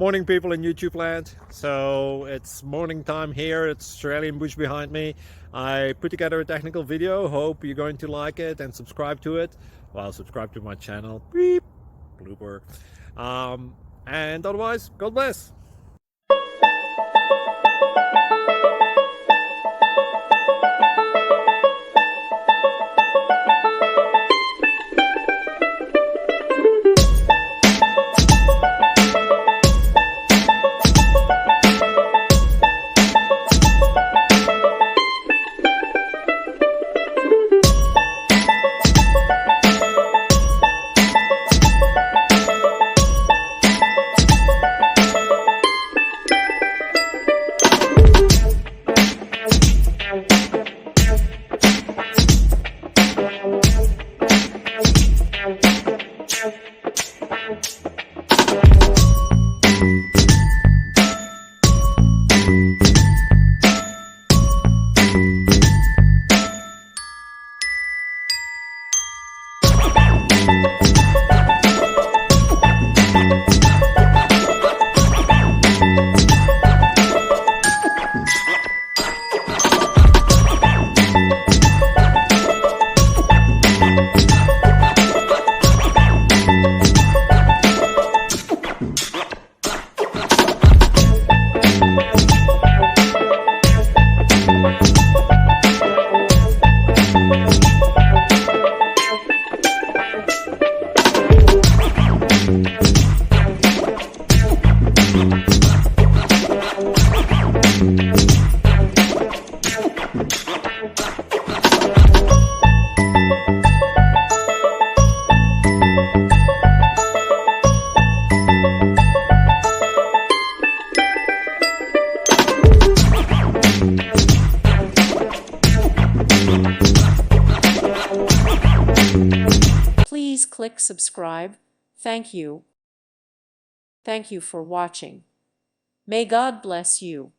Morning, people in YouTube land. So it's morning time here. It's Australian bush behind me. I put together a technical video. Hope you're going to like it and subscribe to it. Well, subscribe to my channel. Beep. Blooper. And otherwise, God bless. Please click subscribe. Thank you. Thank you for watching. May God bless you.